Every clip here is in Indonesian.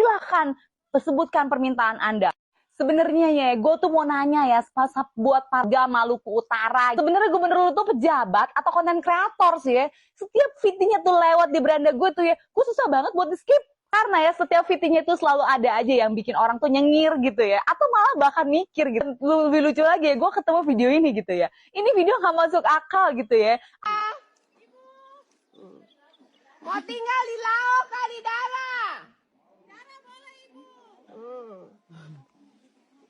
Silahkan sebutkan permintaan Anda. Sebenarnya ya, gue tuh mau nanya ya, buat warga Maluku Utara. Sebenarnya gubernur lu tuh pejabat atau konten kreator sih ya. Setiap fitnya tuh lewat di beranda gue tuh ya, gue susah banget buat di skip. Karena ya setiap fitnya itu selalu ada aja yang bikin orang tuh nyengir gitu ya. Atau malah bahkan mikir gitu. Lebih lucu lagi ya, gue ketemu video ini gitu ya. Ini video gak masuk akal gitu ya. Mau tinggal di laut kali darah.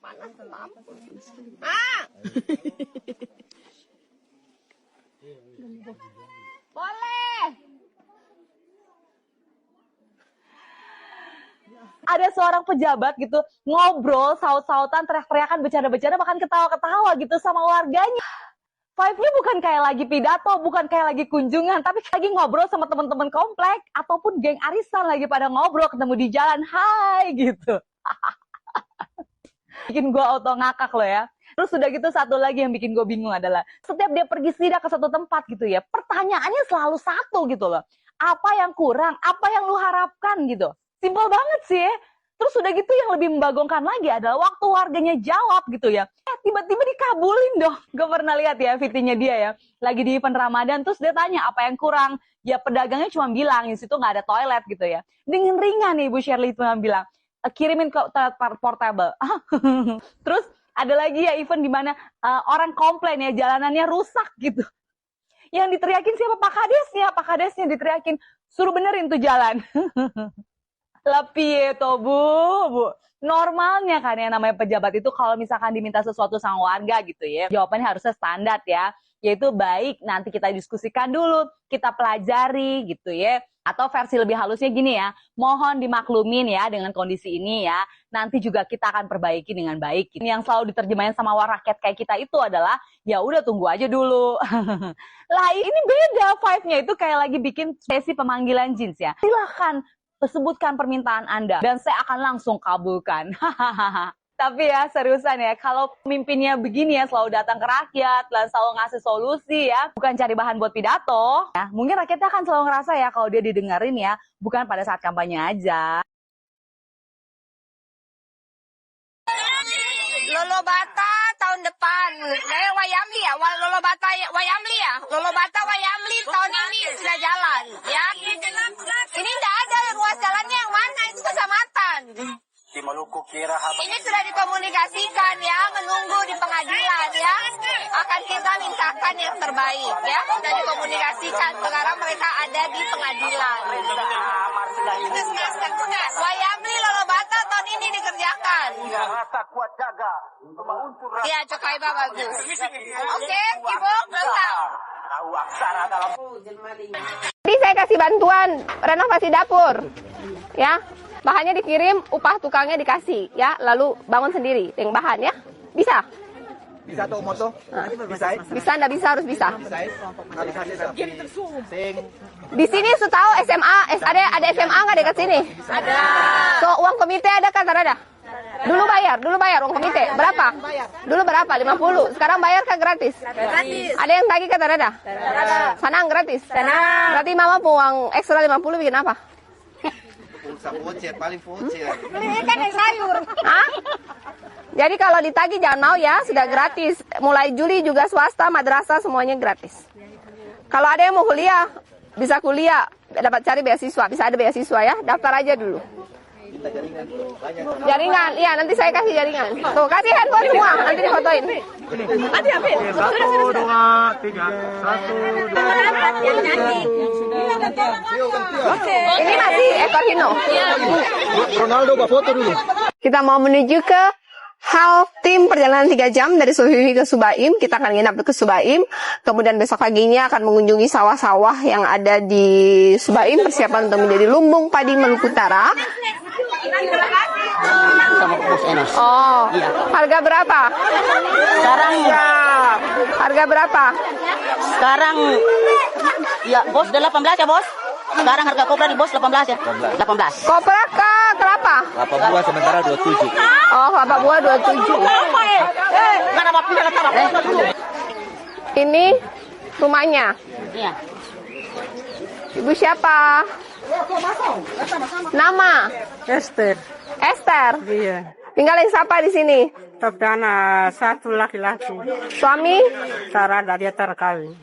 Panas mampus. Boleh. Ada seorang pejabat gitu ngobrol, saut-sautan, teriak-teriakan, bercanda-bercanda, bahkan ketawa-ketawa gitu sama warganya. Vibe-nya bukan kayak lagi pidato, bukan kayak lagi kunjungan, tapi lagi ngobrol sama teman-teman komplek ataupun geng arisan lagi pada ngobrol, ketemu di jalan, hai gitu. Bikin gue auto ngakak loh ya. Terus udah gitu satu lagi yang bikin gue bingung adalah setiap dia pergi sidak ke satu tempat gitu ya, pertanyaannya selalu satu gitu loh. Apa yang kurang? Apa yang lu harapkan gitu? Simpel banget sih ya. Terus udah gitu yang lebih membagongkan lagi adalah waktu warganya jawab gitu ya. Tiba-tiba dikabulin dong. Gue pernah lihat ya videonya dia ya. Lagi di event Ramadan terus dia tanya apa yang kurang. Ya pedagangnya cuma bilang di situ nggak ada toilet gitu ya. Dengan ringan nih Ibu Shirley cuma bilang kirimin ke toilet portable. Terus ada lagi ya event di mana orang komplain ya jalanannya rusak gitu. Yang diteriakin siapa? Pak Kadesnya. Pak Kadesnya diteriakin suruh benerin tuh jalan. Lebih itu bu. Normalnya kan yang namanya pejabat itu kalau misalkan diminta sesuatu sama warga gitu ya, jawabannya harusnya standar ya, yaitu baik nanti kita diskusikan dulu, kita pelajari gitu ya. Atau versi lebih halusnya gini ya, mohon dimaklumin ya dengan kondisi ini ya, nanti juga kita akan perbaiki dengan baik. Ini yang selalu diterjemahin sama rakyat kayak kita itu adalah, ya udah tunggu aja dulu. Lah ini beda vibe-nya, itu kayak lagi bikin sesi pemanggilan jins ya. Silahkan sebutkan permintaan Anda dan saya akan langsung kabulkan. Tapi ya seriusan ya, kalau pemimpinnya begini ya selalu datang ke rakyat dan selalu ngasih solusi ya, bukan cari bahan buat pidato. Ya, mungkin rakyatnya akan selalu ngerasa ya kalau dia didengerin ya, bukan pada saat kampanye aja. Lolobata tahun depan. Wayamli ya, Lolobata Wayamli ya. Lolobata Wayamli tahun ini sudah jalan ya. Ini tidak ada ruas jalannya yang mana, itu kecamatan. Di Maluku kira ini sudah dikomunikasikan ya, menunggu di pengadilan ya. Akan kita mintakan yang terbaik ya. Sudah dikomunikasikan, sekarang mereka ada di pengadilan. Wayamli Lolobata tahun ini dikerjakan. rasa kuat jaga. Ya, Cokaiba bagus. Oke, Ibu, mantap. Tahu aksara dalam. Jadi saya kasih bantuan renovasi dapur, ya. Bahannya dikirim, upah tukangnya dikasih, ya. Lalu bangun sendiri dengan bahan, ya. Bisa? Bisa tuh moto? Bisa. Bisa, nggak bisa, harus bisa. Di sini sudah tahu SMA, ada SMA nggak dekat sini? Ada. So, uang komite ada kan? Ada. Dulu bayar uang komite. Berapa? Dulu berapa? 50. Sekarang bayar kan gratis? Gratis. Ada yang tagih kata ada? Sanang gratis? Sanang. Berarti mama uang ekstra 50 bikin apa? Pulsa voucher, paling voucher. Beli ikan dan sayur. Hah? Jadi kalau ditagih jangan mau ya, sudah gratis. Mulai Juli juga swasta, madrasah semuanya gratis. Kalau ada yang mau kuliah, bisa kuliah, dapat cari beasiswa, bisa ada beasiswa ya, daftar aja dulu. Jaringan, iya nanti saya kasih jaringan. Tuh, kasih handphone semua, nanti difotoin. Nanti ambil. 1, 2, 3, 1, 2, 3. Oke. Ini masih ekor hino. Ronaldo buat foto dulu. Kita mau menuju ke Hal tim perjalanan 3 jam dari Suhiwi ke Subaim. Kita akan nginap ke Subaim. Kemudian besok paginya akan mengunjungi sawah-sawah yang ada di Subaim. Persiapan untuk menjadi lumbung padi Maluku Utara. Oh, harga berapa? Sekarang Harga berapa? sekarang ya bos udah 18 ya bos. Sekarang harga kopra di bos 18 ya. 18. Kopra ke kelapa? Kelapa buah sementara 27. Oh, kelapa buah 27. Enggak ada apa-apa, enggak apa-apa. Ini rumahnya. Iya. Ibu siapa? Nama? Esther. Esther. Iya. Tinggalin siapa di sini? Perdana satu laki-laki. Suami? Sarada dia terkawin.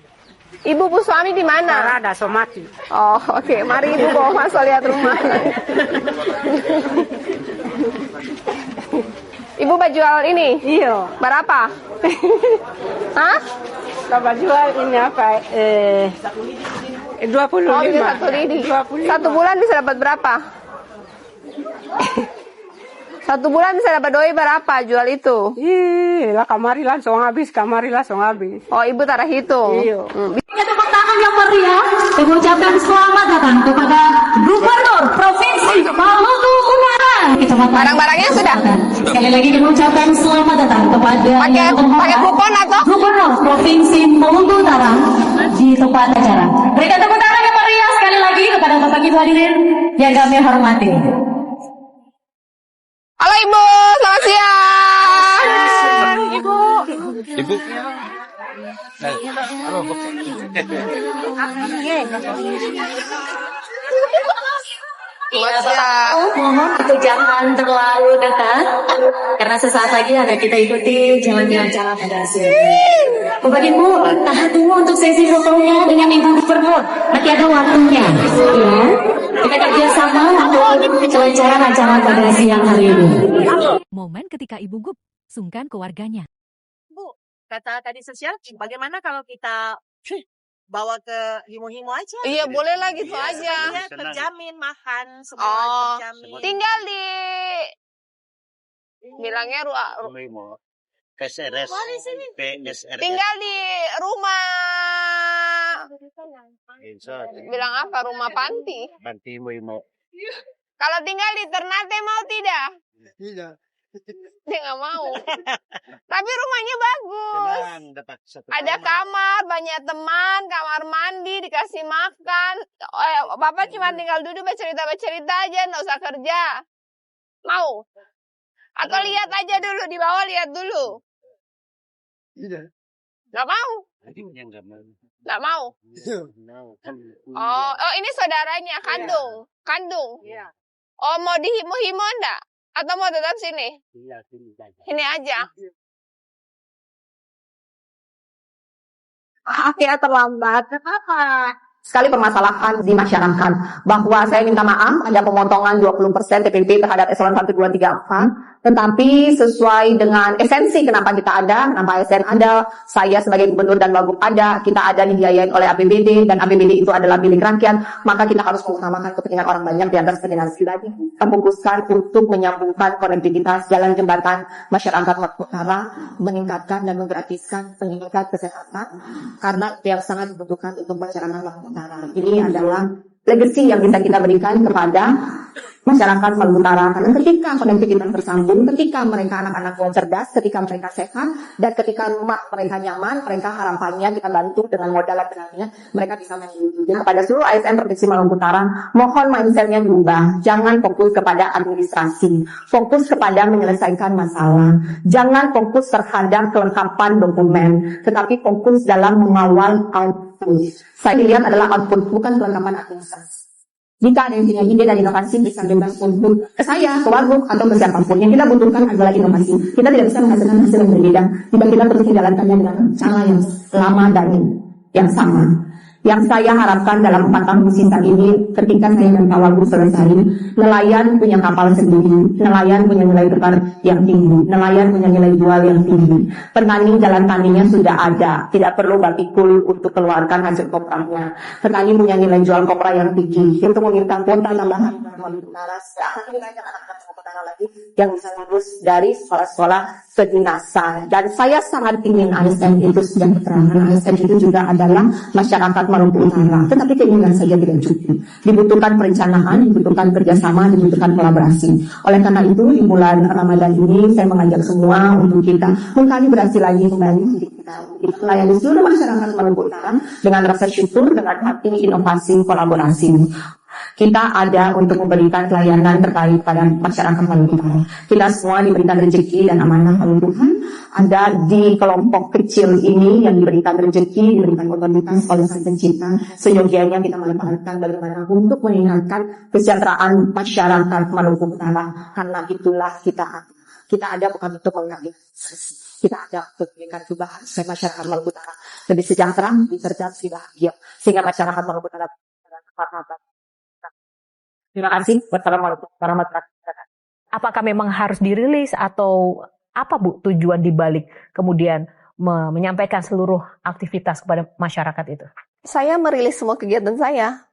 Ibu bu suami di mana? Sarada somati. Oh, oke. Mari ibu bawa masuk lihat rumah. Ibu mau jual ini? Iya. Berapa? Hah? Coba jual ini apa? 25. Oh, ini 1 lidi. 25. 1 bulan bisa dapat berapa? 1 bulan bisa dapat doi berapa jual itu? Lah kamari langsung habis. Oh, ibu tak hitung. Iya. Tepuk tangan yang meriah mengucapkan selamat datang kepada Gubernur Provinsi Maluku Utara. Barang-barangnya sudah. Sekali lagi mengucapkan selamat datang kepada Pakai kupon atau? Gubernur Provinsi Maluku Utara di tempat acara. Berikan tepuk tangan yang meriah sekali lagi kepada Bapak Ibu hadirin yang kami hormati. Halo Ibu, selamat siang. Ibu. Iya Bapak, mohon itu jangan terlalu dekat karena sesaat lagi akan kita ikuti jalannya acara pada sini. Bapak Ibu, tahan dulu untuk sesi fotonya dengan Ibu Gubernur. Nanti ada waktunya, ya. Kita kerjasama untuk kelancaran acara pada siang hari ini. Momen ketika Ibu Gub sungkan ke warganya. Bu, kata tadi sosial, bagaimana kalau kita bawa ke himo-himo aja? Iya, boleh lah gitu aja. Iya, terjamin makan semua terjamin. Tinggal di bilangnya PSRS. tinggal di rumah. Bilang apa? Rumah panti. Panti mau. Kalau tinggal di Ternate mau tidak? Tidak. Dia nggak mau. Tapi rumahnya bagus. Ada kamar, banyak teman, kamar mandi, dikasih makan. Bapak cuma tinggal duduk bercerita aja, nggak usah kerja. Mau? Atau lihat aja dulu, di bawah lihat dulu. Tidak. Nggak mau? Nggak mau? Oh, ini saudaranya, kandung. Oh, mau dihimo-himo enggak? Atau mau tetap sini? Ini aja. Akhirnya terlambat. Kenapa? Sekali permasalahan di masyarakat bahwa saya minta maaf ada pemotongan 20% TPP terhadap eselon 1, 2, 3, 4, tetapi sesuai dengan esensi kenapa kita ada, kenapa ASN ada, saya sebagai gubernur dan wagub ada, kita ada dibiayain oleh APBD dan APBD itu adalah milik rakyat, maka kita harus mengutamakan kepentingan orang banyak di atas kepentingan pribadi. Kita fokuskan untuk menyambungkan konektivitas jalan jembatan masyarakat Utara, meningkatkan dan menggratiskan pendidikan kesehatan karena yang sangat dibutuhkan untuk masyarakat Utara. Ini adalah legacy yang bisa kita berikan kepada masyarakat Maluku Utara. Karena ketika konektivitas tersambung, ketika mereka anak-anak cerdas, ketika mereka sehat, dan ketika rumah mereka nyaman, mereka harapannya kita bantu dengan modal dan mereka bisa mandiri. Jadi kepada seluruh ASN Provinsi Maluku Utara, mohon mindset-nya diubah. Jangan fokus kepada administrasi, fokus kepada menyelesaikan masalah. Jangan fokus terhadap kelengkapan dokumen, tetapi fokus dalam mengawal output. Saya lihat adalah output, bukan kelengkapan administrasi. Jika ada yang punya ide dan inovasi bisa bebas untuk ke saya, ke wagub, atau ke siapapun. Yang kita butuhkan adalah inovasi. Kita tidak bisa menghasilkan hasil yang berbeda jika kita terus menjalankannya dengan cara yang lama dan yang sama. Yang saya harapkan dalam 4 tahun sisa ini, ketika saya dan Pak Wagub selesai, nelayan punya kapal sendiri, nelayan punya nilai tukar yang tinggi, nelayan punya nilai jual yang tinggi, petani jalan taninya sudah ada, tidak perlu bapikul untuk keluarkan hasil kopranya, petani punya nilai jual kopra yang tinggi, untuk meminta kuota tambahan Maluku Utara, banyak anak-anak Utara lagi yang bisa lulus dari sekolah-sekolah kedinasan. Dan saya sangat ingin ASN itu sejahtera. ASN itu juga adalah masyarakat Maluku Utara. Tetapi keinginan saja tidak cukup. Dibutuhkan perencanaan, dibutuhkan kerjasama, dibutuhkan kolaborasi. Oleh karena itu, di bulan Ramadan ini, saya mengajak semua untuk kita mengkalibrasi lagi kembali kita melayani seluruh masyarakat Maluku Utara dengan rasa syukur, dengan hati inovasi, kolaborasi. Kita ada untuk memberikan pelayanan terkait pada masyarakat Maluku Utara. Kita semua diberikan rezeki dan amanah oleh Tuhan. Ada di kelompok kecil ini yang diberikan rezeki, diberikan otoritas oleh Sang Pencipta. Seyogianya kita memanfaatkan bagaimana untuk meningkatkan kesejahteraan masyarakat Maluku Utara. Karena itulah kita ada bukan untuk mengambil kita ada untuk memberikan perubahan supaya masyarakat Maluku Utara lebih sejahtera, lebih cerdas, lebih bahagia, sehingga masyarakat Maluku Utara bermanfaat. Terima kasih. Wassalamualaikum warahmatullahi wabarakatuh. Apakah memang harus dirilis atau apa Bu tujuan dibalik kemudian menyampaikan seluruh aktivitas kepada masyarakat itu? Saya merilis semua kegiatan saya.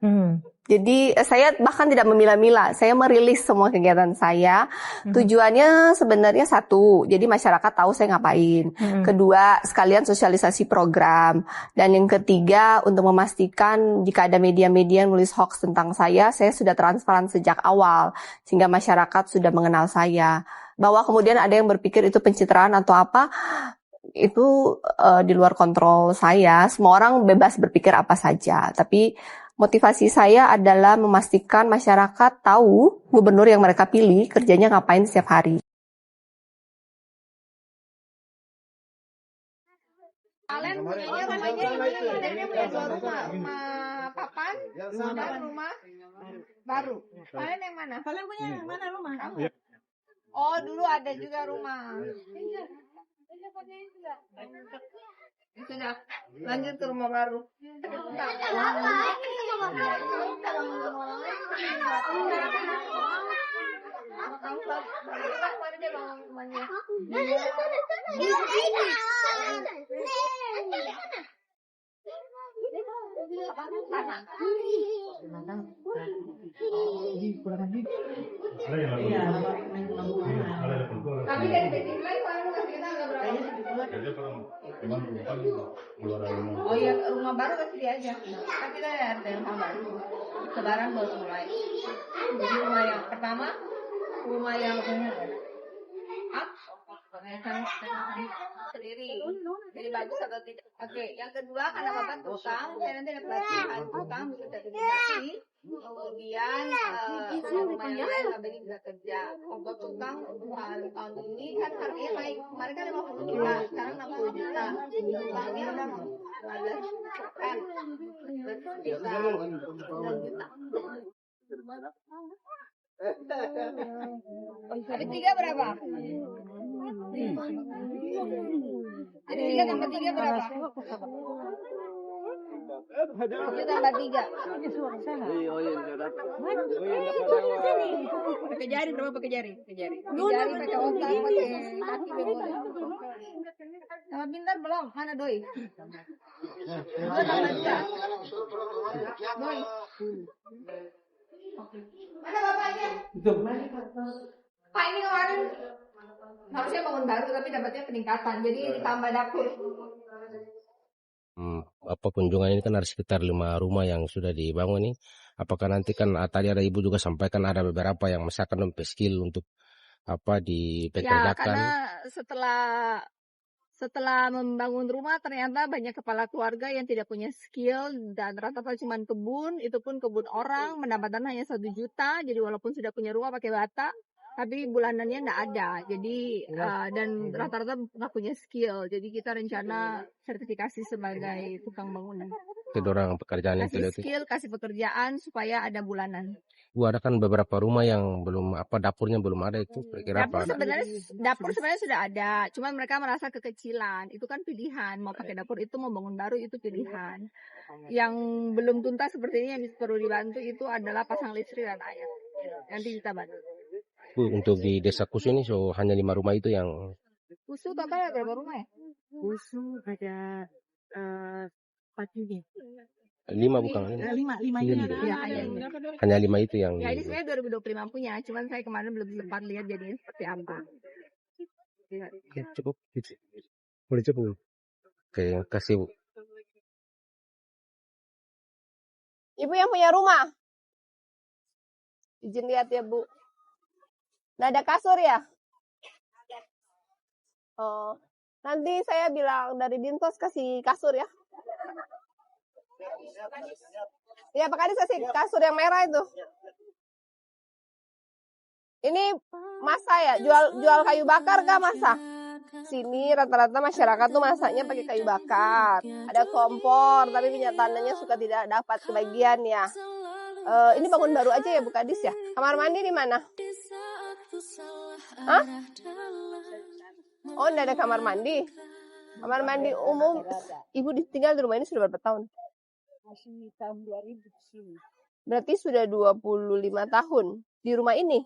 Jadi saya bahkan tidak memilah-milah, saya merilis semua kegiatan saya. Tujuannya sebenarnya satu, jadi masyarakat tahu saya ngapain. Kedua, sekalian sosialisasi program. Dan yang ketiga, untuk memastikan jika ada media-media yang nulis hoax tentang saya sudah transparan sejak awal, sehingga masyarakat sudah mengenal saya. Bahwa kemudian ada yang berpikir itu pencitraan atau apa, itu di luar kontrol saya. Semua orang bebas berpikir apa saja, tapi motivasi saya adalah memastikan masyarakat tahu gubernur yang mereka pilih kerjanya ngapain setiap hari. Kalian punyanya rumahnya punya 2 rumah, rumah papan dan rumah baru. Kalian yang mana? Kalian punya yang mana rumah? Oh, dulu ada juga rumah. Sudah, lanjut ke rumah baru. Tapi dari Beijing lain paling kita nggak berapa. Oh iya, rumah baru kasih dia aja. Kan kita ada yang sama baru. Lebaran baru mulai. Jadi rumah yang pertama, rumah yang sendiri. Jadi bagus atau tidak? Oke, yang kedua karena bapak tukang, saya nanti ada pelatihan tukang bisa sertifikasi. Kemudian rumah yang lain labelnya bisa kerja. Ongkos tukang tahun ini kan harganya naik. Kemarin kan 50 juta, sekarang 60 juta. Tukangnya udah 15%. Bisa 9 juta. Habis 3 berapa? Jadi 3 tambah 3 berapa? 7 tambah 3. Pakai jari berapa? Pakai jari? Pakai jari, pakai otak, pakai kaki boleh. Sama pintar belum? Mana doi? Doi tambah 2. Doi. Mana bapaknya? Pak, ini kemarin harusnya bangun baru tapi dapatnya peningkatan, jadi ditambah dapur. Apa kunjungan ini kan ada sekitar 5 rumah yang sudah dibangun nih. Apakah nanti kan tadi ada ibu juga sampaikan ada beberapa yang misalkan skill untuk apa dipekerjakan? Ya, karena setelah membangun rumah ternyata banyak kepala keluarga yang tidak punya skill dan rata-rata cuma kebun, itu pun kebun orang, pendapatan hanya 1 juta, jadi walaupun sudah punya rumah pakai bata, tapi bulanannya nggak ada, jadi dan rata-rata nggak punya skill, jadi kita rencana sertifikasi sebagai tukang bangunan. Kedorang pekerjaan Kasih skill, kasih pekerjaan supaya ada bulanan. Bu, ada kan beberapa rumah yang belum dapurnya belum ada itu kira-kira apa? Dapur sebenarnya sudah ada, cuma mereka merasa kekecilan. Itu kan pilihan, mau pakai dapur itu mau bangun baru itu pilihan. Yang belum tuntas seperti ini yang perlu dibantu itu adalah pasang listrik dan air. Nanti kita bantu. Bu, untuk di Desa Kusu ini hanya 5 rumah itu yang Kusu total ada berapa rumah ya? Kusu ada 4 unit. 5 bukan? 5 unit. Ya, hanya 5 itu yang ya, ini saya 2025 punya, cuman saya kemarin belum sempat lihat jadinya seperti apa. Oke, cukup. Boleh cukup. Oke, kasih Bu. Ibu yang punya rumah, izin lihat ya Bu. Nggak ada kasur ya? Oh, nanti saya bilang dari Dinsos kasih kasur ya. Iya, Pak Kadis kasih kasur yang merah itu. Ini masa ya, jual kayu bakar kah masa? Sini rata-rata masyarakat tuh masaknya pakai kayu bakar. Ada kompor, tapi kenyataannya suka tidak dapat kebagian ya. Ini bangun baru aja ya Bu Kadis ya. Kamar mandi di mana? Hah? Oh, enggak ada kamar mandi. Kamar mandi umum. Ibu tinggal di rumah ini sudah berapa tahun? Masih tahun 2000 di sini. Berarti sudah 25 tahun di rumah ini.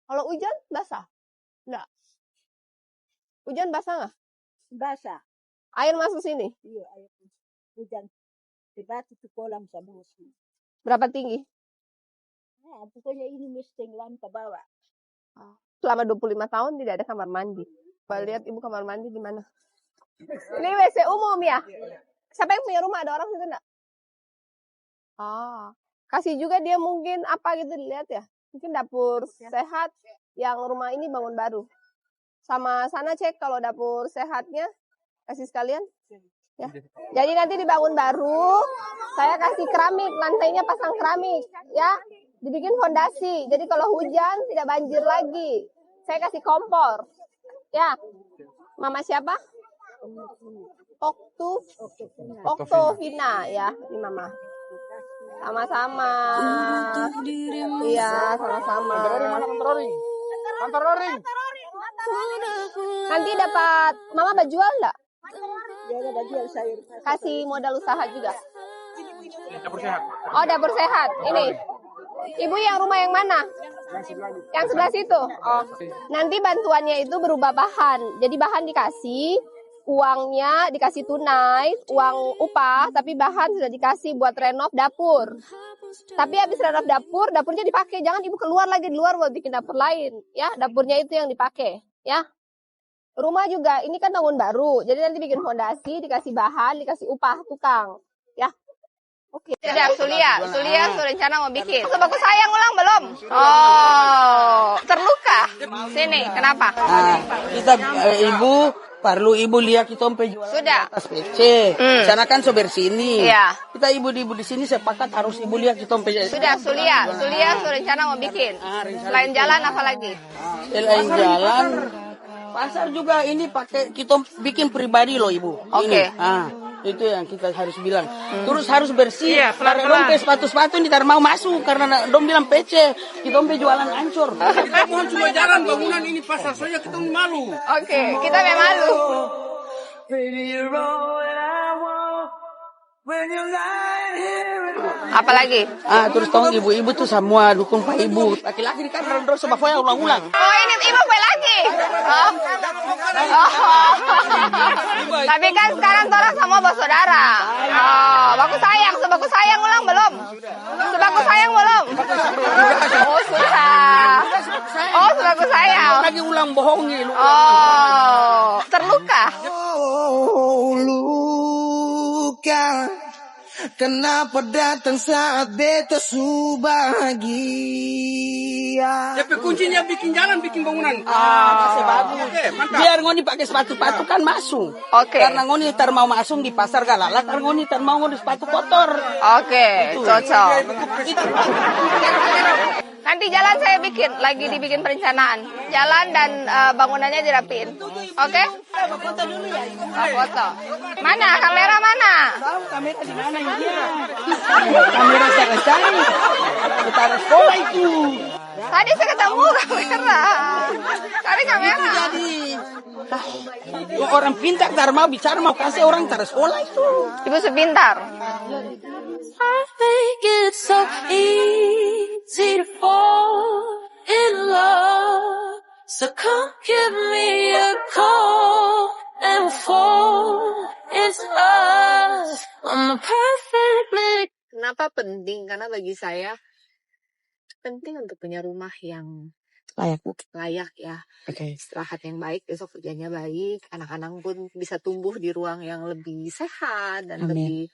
Kalau hujan basah? Enggak. Hujan basah nggak? Basah. Air masuk sini? Iya, air hujan. Tiba-tiba itu kolam sama sini. Berapa tinggi? Nah, pokoknya ini mesti ke bawah. Selama 25 tahun tidak ada kamar mandi. Coba lihat Ibu kamar mandi di mana? Ini WC umum ya? Siapa yang punya rumah? Ada orang situ enggak? Kasih juga dia mungkin apa gitu dilihat ya. Mungkin dapur sehat yang rumah ini bangun baru. Sama sana cek kalau dapur sehatnya kasih sekalian. Ya. Jadi nanti dibangun baru, saya kasih keramik, lantainya pasang keramik, ya. Dibikin fondasi. Jadi kalau hujan tidak banjir lagi. Saya kasih kompor. Ya. Mama siapa? Oktovina ya, ini Mama. Sama-sama. Iya, sama-sama. Kantor roring. Nanti dapat Mama jual enggak? Ya, ada jual sayur. Kasih modal usaha juga. Dapur sehat. Oh, dapur sehat. Ini. Ibu yang rumah yang mana? Yang sebelah situ. Oh. Nanti bantuannya itu berubah bahan. Jadi bahan dikasih, uangnya dikasih tunai, uang upah, tapi bahan sudah dikasih buat renov dapur. Tapi habis renov dapur, dapurnya dipakai. Jangan Ibu keluar lagi di luar buat bikin dapur lain, ya. Dapurnya itu yang dipakai, ya. Rumah juga ini kan bangun baru. Jadi nanti bikin fondasi, dikasih bahan, dikasih upah tukang, ya. Oke. Sudah, Sulia rencana mau bikin. Sebagus sayang ulang belum? Oh, terluka. Sini, kenapa? Kita ibu perlu ibu lihat kita jual Sudah. atas PC. Sana kan so bersini. Iya. Kita ibu di sini sepakat harus ibu lihat kita Sudah, Sulia rencana mau bikin. Selain jalan apa lagi? Selain jalan, pasar juga ini pakai kita bikin pribadi loh ibu. Oke. Itu yang kita harus bilang. Terus harus bersih. Karena dong sepatu-sepatu ini tidak mau masuk karena dong bilang PC. Kita jualan hancur. Kita mohon cuma jalan bangunan ini pasar saja kita malu. Oke, kita memang malu. Apalagi? Terus tahu ibu-ibu tuh semua dukung Pak Ibu. Laki-laki kan terus sama foya ulang-ulang. Oh, ini ibu kue lagi. Tapi kan sekarang orang sama bersaudara. Bagus sayang ulang belum? Sebagus sayang belum? Oh, susah. Oh, sebagus sayang. Lagi ulang bohongi. Oh, terluka. Oh, luka. Kenapa datang saat beta bahagia? Tapi kuncinya bikin jalan, bikin bangunan. Masih bagus. Mantap. Biar ngoni pakai sepatu-sepatu kan masuk. Oke. Karena ngoni tar mau masuk di pasar galala, karena ngoni tar mau ngoni sepatu kotor. Oke, cocok. Nanti jalan saya bikin, lagi dibikin perencanaan. Jalan dan bangunannya dirapiin. Oke? Foto dulu ya. Foto. Mana? Kamera mana? Tahu kamera di mana ini? Kamera saya cari. Kita sekolah itu. Tadi saya ketemu kamera. Cari kamera. Jadi orang pintar tar mau bicara mau kasih orang tar sekolah itu. Ibu sepintar. I think it's so easy to fall in love. So come give me a call and fall into us. I'm the perfect man. Kenapa penting? Karena bagi saya penting untuk punya rumah yang layak ya. Istirahat yang baik, besok kerjanya baik, anak-anak pun bisa tumbuh di ruang yang lebih sehat dan lebih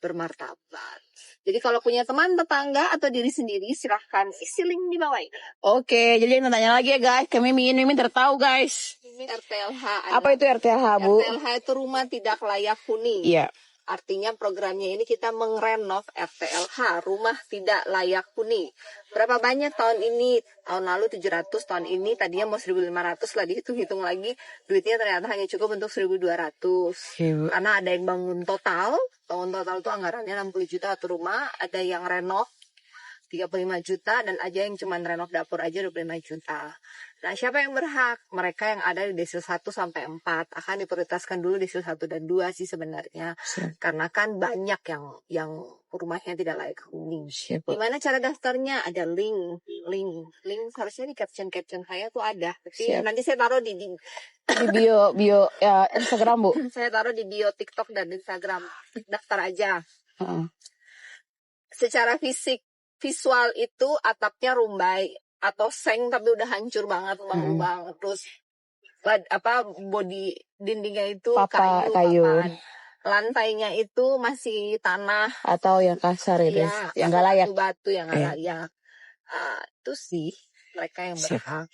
bermartabat. Jadi kalau punya teman, tetangga, atau diri sendiri, silahkan isi link di bawah ini. Oke, jadi nanya lagi ya guys. Kami Mimin tertahu guys. RTLH. Apa itu RTLH, Bu? RTLH itu rumah tidak layak huni. Iya. Artinya programnya ini kita mengrenov RTLH, rumah tidak layak huni. Berapa banyak tahun ini? Tahun lalu 700, tahun ini tadinya mau 1.500 lah, dihitung-hitung lagi duitnya ternyata hanya cukup untuk 1.200. Karena ada yang bangun total itu anggarannya 60 juta satu rumah, ada yang renov 35 juta, dan aja yang cuma renov dapur aja 25 juta. Nah, siapa yang berhak? Mereka yang ada di desil 1 sampai 4 akan diprioritaskan dulu desil 1 dan 2 sih sebenarnya. Karena kan banyak yang rumahnya tidak layak huni. Gimana cara daftarnya? Ada link harusnya di caption saya tuh ada. Tapi nanti saya taruh di bio ya, Instagram, Bu. Saya taruh di bio TikTok dan Instagram. Daftar aja. Secara visual itu atapnya rumbai atau seng tapi udah hancur banget, lubang-lubang. Terus body dindingnya itu kayu. Lantainya itu masih tanah Atau yang kasar itu, ya, yang nggak layak. batu yang nggak layak. Itu sih mereka yang berhak.